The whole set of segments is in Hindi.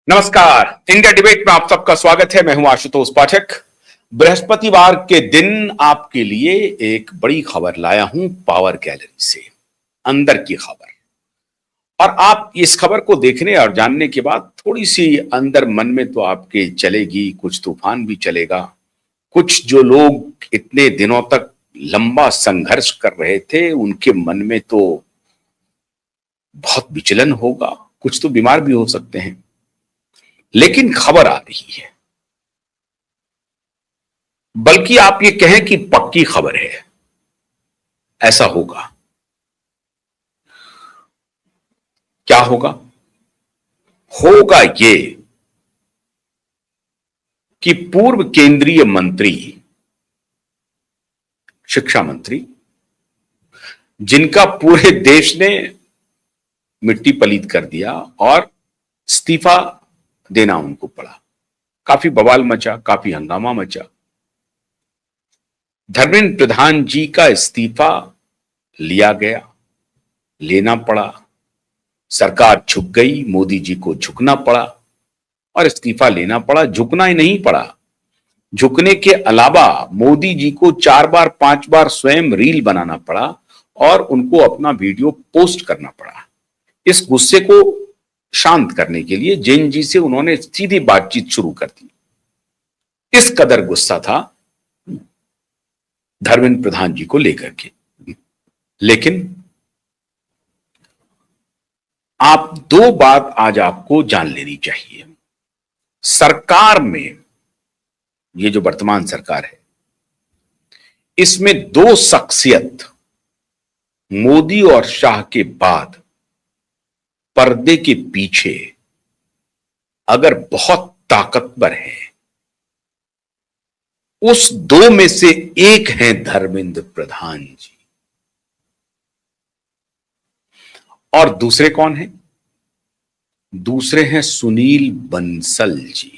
नमस्कार। इंडिया डिबेट में आप सबका स्वागत है। मैं हूं आशुतोष पाठक। बृहस्पतिवार के दिन आपके लिए एक बड़ी खबर लाया हूं पावर गैलरी से, अंदर की खबर। और आप इस खबर को देखने और जानने के बाद थोड़ी सी अंदर मन में तो आपके चलेगी, कुछ तूफान भी चलेगा। कुछ जो लोग इतने दिनों तक लंबा संघर्ष कर रहे थे उनके मन में तो बहुत विचलन होगा, कुछ तो बीमार भी हो सकते हैं। लेकिन खबर आ रही है, बल्कि आप ये कहें कि पक्की खबर है। ऐसा होगा। क्या होगा? होगा ये कि पूर्व केंद्रीय मंत्री, शिक्षा मंत्री, जिनका पूरे देश ने मिट्टी पलीत कर दिया और इस्तीफा देना उनको पड़ा, काफी बवाल मचा, काफी हंगामा मचा। धर्मेंद्र प्रधान जी का इस्तीफा लिया गया, लेना पड़ा। सरकार झुक गई, मोदी जी को झुकना पड़ा और इस्तीफा लेना पड़ा। झुकना ही नहीं पड़ा, झुकने के अलावा मोदी जी को 4 बार 5 बार स्वयं रील बनाना पड़ा और उनको अपना वीडियो पोस्ट करना पड़ा। इस गुस्से को शांत करने के लिए जैन जी से उन्होंने सीधी बातचीत शुरू कर दी। इस कदर गुस्सा था धर्मेंद्र प्रधान जी को लेकर के। लेकिन आप दो बात आज आपको जान लेनी चाहिए। सरकार में, ये जो वर्तमान सरकार है, इसमें दो शख्सियत मोदी और शाह के बाद पर्दे के पीछे अगर बहुत ताकतवर है, उस दो में से एक हैं धर्मेंद्र प्रधान जी। और दूसरे कौन हैं? दूसरे हैं सुनील बंसल जी,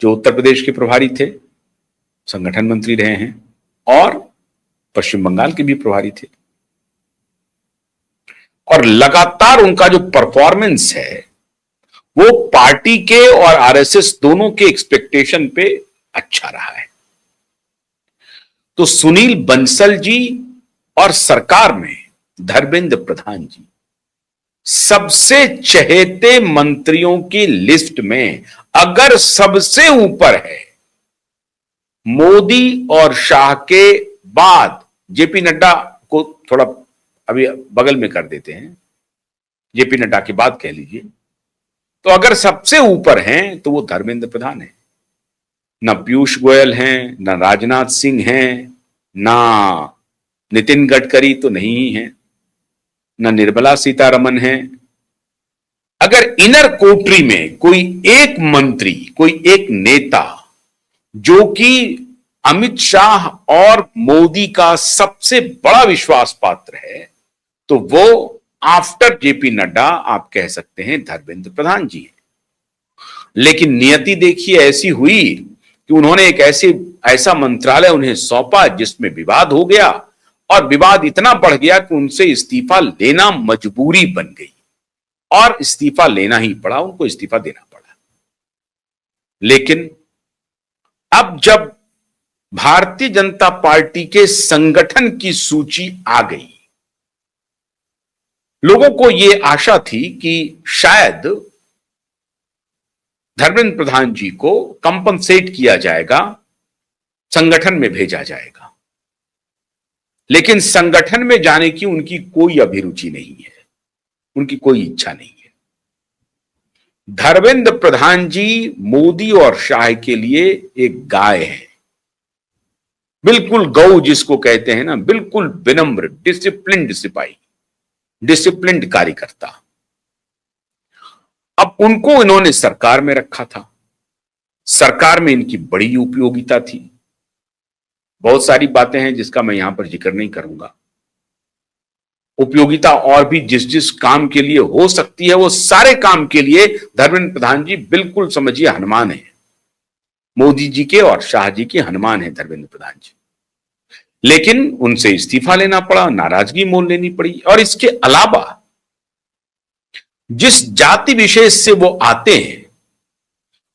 जो उत्तर प्रदेश के प्रभारी थे, संगठन मंत्री रहे हैं और पश्चिम बंगाल के भी प्रभारी थे। और लगातार उनका जो परफॉर्मेंस है वो पार्टी के और आरएसएस दोनों के एक्सपेक्टेशन पे अच्छा रहा है। तो सुनील बंसल जी और सरकार में धर्मेंद्र प्रधान जी सबसे चहेते मंत्रियों की लिस्ट में अगर सबसे ऊपर है, मोदी और शाह के बाद जेपी नड्डा को थोड़ा अभी बगल में कर देते हैं, जेपी नड्डा के बाद कह लीजिए, तो अगर सबसे ऊपर हैं तो वो धर्मेंद्र प्रधान है। ना पीयूष गोयल हैं, ना राजनाथ सिंह हैं, ना नितिन गडकरी तो नहीं ही हैं, ना निर्मला सीतारमन है। अगर इनर कोटरी में कोई एक मंत्री, कोई एक नेता जो कि अमित शाह और मोदी का सबसे बड़ा विश्वास पात्र है, तो वो आफ्टर जेपी नड्डा आप कह सकते हैं धर्मेंद्र प्रधान जी। लेकिन नियति देखिए ऐसी हुई कि उन्होंने एक ऐसा मंत्रालय उन्हें सौंपा जिसमें विवाद हो गया और विवाद इतना बढ़ गया कि उनसे इस्तीफा लेना मजबूरी बन गई और इस्तीफा लेना ही पड़ा, उनको इस्तीफा देना पड़ा। लेकिन अब जब भारतीय जनता पार्टी के संगठन की सूची आ गई, लोगों को यह आशा थी कि शायद धर्मेंद्र प्रधान जी को कंपनसेट किया जाएगा, संगठन में भेजा जाएगा। लेकिन संगठन में जाने की उनकी कोई अभिरुचि नहीं है, उनकी कोई इच्छा नहीं है। धर्मेंद्र प्रधान जी मोदी और शाह के लिए एक गाय है, बिल्कुल गौ जिसको कहते हैं ना, बिल्कुल विनम्र, डिसिप्लिन्ड सिपाही, डिसिप्लिन्ड कार्यकर्ता। अब उनको इन्होंने सरकार में रखा था, सरकार में इनकी बड़ी उपयोगिता थी। बहुत सारी बातें हैं जिसका मैं यहां पर जिक्र नहीं करूंगा। उपयोगिता और भी जिस जिस काम के लिए हो सकती है, वो सारे काम के लिए धर्मेंद्र प्रधान जी बिल्कुल समझिए हनुमान है। मोदी जी के और शाह जी के हनुमान है धर्मेंद्र प्रधान जी। लेकिन उनसे इस्तीफा लेना पड़ा, नाराजगी मोल लेनी पड़ी। और इसके अलावा जिस जाति विशेष से वो आते हैं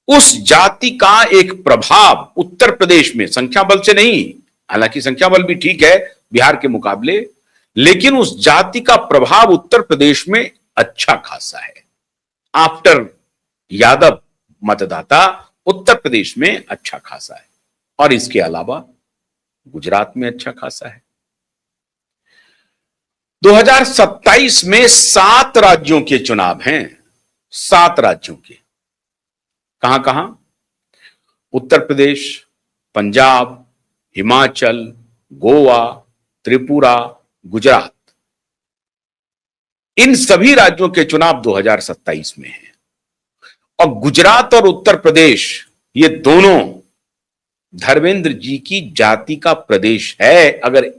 उस जाति का एक प्रभाव उत्तर प्रदेश में, संख्या बल से नहीं, हालांकि संख्या बल भी ठीक है बिहार के मुकाबले, लेकिन उस जाति का प्रभाव उत्तर प्रदेश में अच्छा खासा है। आफ्टर यादव मतदाता उत्तर प्रदेश में अच्छा खासा है, और इसके अलावा गुजरात में अच्छा खासा है। 2027 में 7 राज्यों के चुनाव हैं, 7 राज्यों के। कहां कहां? उत्तर प्रदेश, पंजाब, हिमाचल, गोवा, त्रिपुरा, गुजरात। इन सभी राज्यों के चुनाव 2027 में हैं। और गुजरात और उत्तर प्रदेश ये दोनों धर्मेंद्र जी की जाति का प्रदेश है। अगर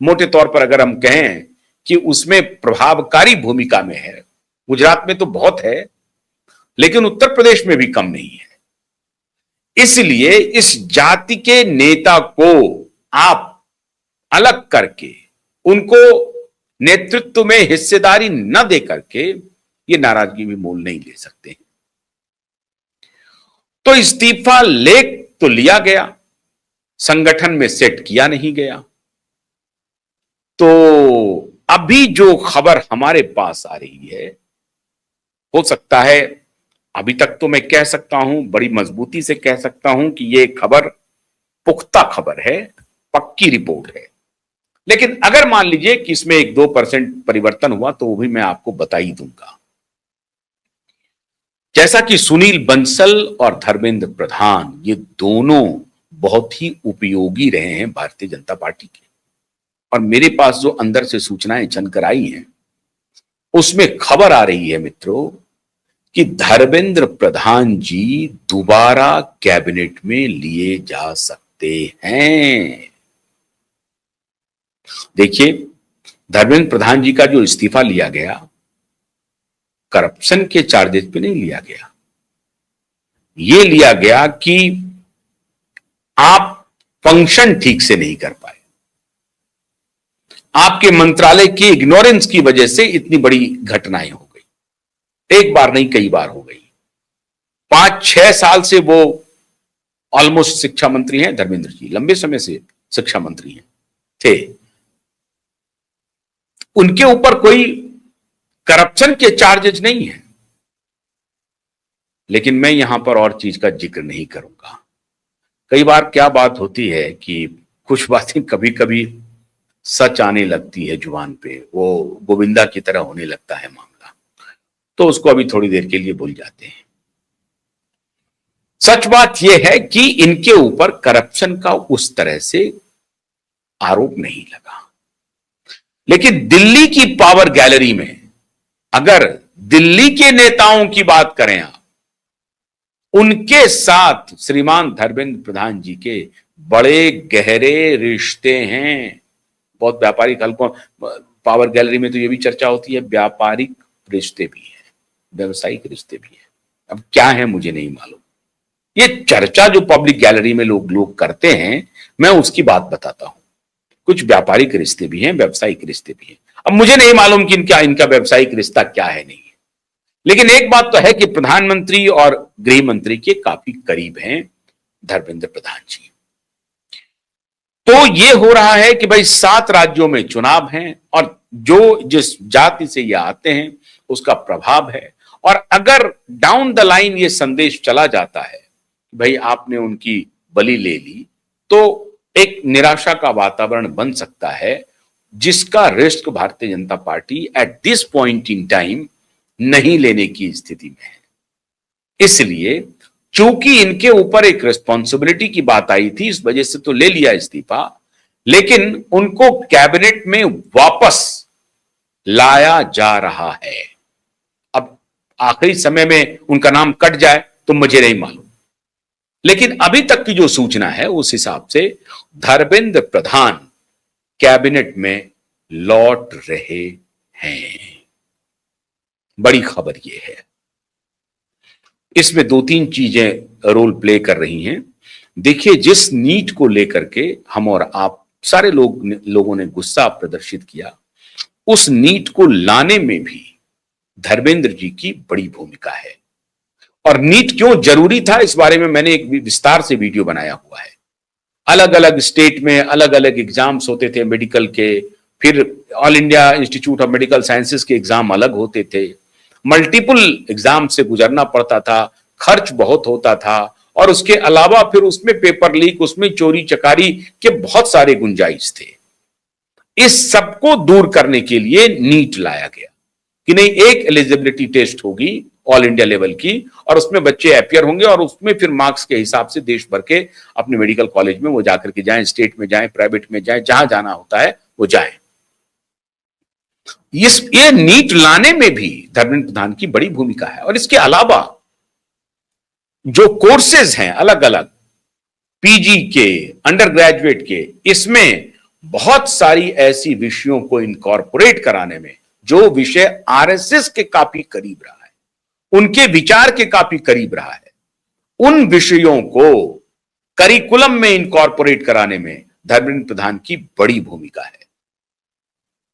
मोटे तौर पर अगर हम कहें कि उसमें प्रभावकारी भूमिका में है, गुजरात में तो बहुत है लेकिन उत्तर प्रदेश में भी कम नहीं है। इसलिए इस जाति के नेता को आप अलग करके उनको नेतृत्व में हिस्सेदारी न दे करके ये नाराजगी भी मोल नहीं ले सकते। तो इस्तीफा ले तो लिया गया, संगठन में सेट किया नहीं गया। तो अभी जो खबर हमारे पास आ रही है, हो सकता है, अभी तक तो मैं कह सकता हूं, बड़ी मजबूती से कह सकता हूं कि यह खबर पुख्ता खबर है, पक्की रिपोर्ट है। लेकिन अगर मान लीजिए कि इसमें 1-2% परिवर्तन हुआ तो वो भी मैं आपको बता ही दूंगा। जैसा कि सुनील बंसल और धर्मेंद्र प्रधान ये दोनों बहुत ही उपयोगी रहे हैं भारतीय जनता पार्टी के, और मेरे पास जो अंदर से सूचनाएं चलकर आई हैं उसमें खबर आ रही है मित्रों कि धर्मेंद्र प्रधान जी दोबारा कैबिनेट में लिए जा सकते हैं। देखिए, धर्मेंद्र प्रधान जी का जो इस्तीफा लिया गया, करप्शन के चार्जेस पे नहीं लिया गया, यह लिया गया कि आप फंक्शन ठीक से नहीं कर पाए, आपके मंत्रालय की इग्नोरेंस की वजह से इतनी बड़ी घटनाएं हो गई। एक बार नहीं, कई बार हो गई। 5-6 साल से वो ऑलमोस्ट शिक्षा मंत्री हैं धर्मेंद्र जी, लंबे समय से शिक्षा मंत्री हैं थे। उनके ऊपर कोई करप्शन के चार्जेस नहीं है। लेकिन मैं यहां पर और चीज का जिक्र नहीं करूंगा। कई बार क्या बात होती है कि कुछ बातें कभी कभी सच आने लगती है जुबान पे, वो गोविंदा की तरह होने लगता है मामला, तो उसको अभी थोड़ी देर के लिए भूल जाते हैं। सच बात यह है कि इनके ऊपर करप्शन का उस तरह से आरोप नहीं लगा। लेकिन दिल्ली की पावर गैलरी में अगर दिल्ली के नेताओं की बात करें आप, उनके साथ श्रीमान धर्मेंद्र प्रधान जी के बड़े गहरे रिश्ते हैं। बहुत व्यापारिक हलकों, पावर गैलरी में तो यह भी चर्चा होती है, व्यापारिक रिश्ते भी है, व्यवसायिक रिश्ते भी है। अब क्या है मुझे नहीं मालूम, ये चर्चा जो पब्लिक गैलरी में लोग करते हैं, मैं उसकी बात बताता हूं। कुछ व्यापारिक रिश्ते भी हैं, व्यवसायिक रिश्ते भी हैं। अब मुझे नहीं मालूम कि इनका व्यावसायिक रिश्ता क्या है, नहीं है। लेकिन एक बात तो है कि प्रधानमंत्री और गृह मंत्री के काफी करीब हैं धर्मेंद्र प्रधान जी। तो ये हो रहा है कि भाई 7 राज्यों में चुनाव हैं और जो जिस जाति से ये आते हैं उसका प्रभाव है। और अगर डाउन द लाइन ये संदेश चला जाता है भाई आपने उनकी बलि ले ली, तो एक निराशा का वातावरण बन सकता है, जिसका risk Bharatiya Janata party at this point in time नहीं लेने की स्थिति में है। इसलिए चूंकि इनके ऊपर एक रिस्पॉन्सिबिलिटी की बात आई थी, इस वजह से तो ले लिया इस्तीफा, लेकिन उनको कैबिनेट में वापस लाया जा रहा है। अब आखिरी समय में उनका नाम कट जाए तो मुझे नहीं मालूम, लेकिन अभी तक की जो सूचना है उस हिसाब से धर्मेंद्र प्रधान कैबिनेट में लौट रहे हैं। बड़ी खबर यह है। इसमें 2-3 चीजें रोल प्ले कर रही हैं। देखिए, जिस नीट को लेकर के हम और आप सारे लोगों ने गुस्सा प्रदर्शित किया, उस नीट को लाने में भी धर्मेंद्र जी की बड़ी भूमिका है। और नीट क्यों जरूरी था, इस बारे में मैंने एक विस्तार से वीडियो बनाया हुआ है। अलग अलग स्टेट में अलग अलग एग्जाम्स होते थे मेडिकल के, फिर all India institute of medical sciences के एग्जाम अलग होते थे, मल्टीपल एग्जाम से गुजरना पड़ता था, खर्च बहुत होता था, और उसके अलावा फिर उसमें पेपर लीक, उसमें चोरी चकारी के बहुत सारे गुंजाइश थे। इस सबको दूर करने के लिए नीट लाया गया कि नहीं, एक एलिजिबिलिटी टेस्ट होगी ऑल इंडिया लेवल की, और उसमें बच्चे अपियर होंगे, और उसमें फिर मार्क्स के हिसाब से देश भर के अपने मेडिकल कॉलेज में वो जाकर के जाएं, स्टेट में जाएं, प्राइवेट में जाएं, जहां जाना होता है वो जाएं। ये नीट लाने में भी धर्मेंद्र प्रधान की बड़ी भूमिका है। और इसके अलावा जो कोर्सेज हैं अलग अलग, पीजी के, अंडर ग्रेजुएट के, इसमें बहुत सारी ऐसी विषयों को इनकॉर्पोरेट कराने में जो विषय आरएसएस के काफी करीब रहा है, उनके विचार के काफी करीब रहा है, उन विषयों को करिकुलम में इनकॉर्पोरेट कराने में धर्मेंद्र प्रधान की बड़ी भूमिका है।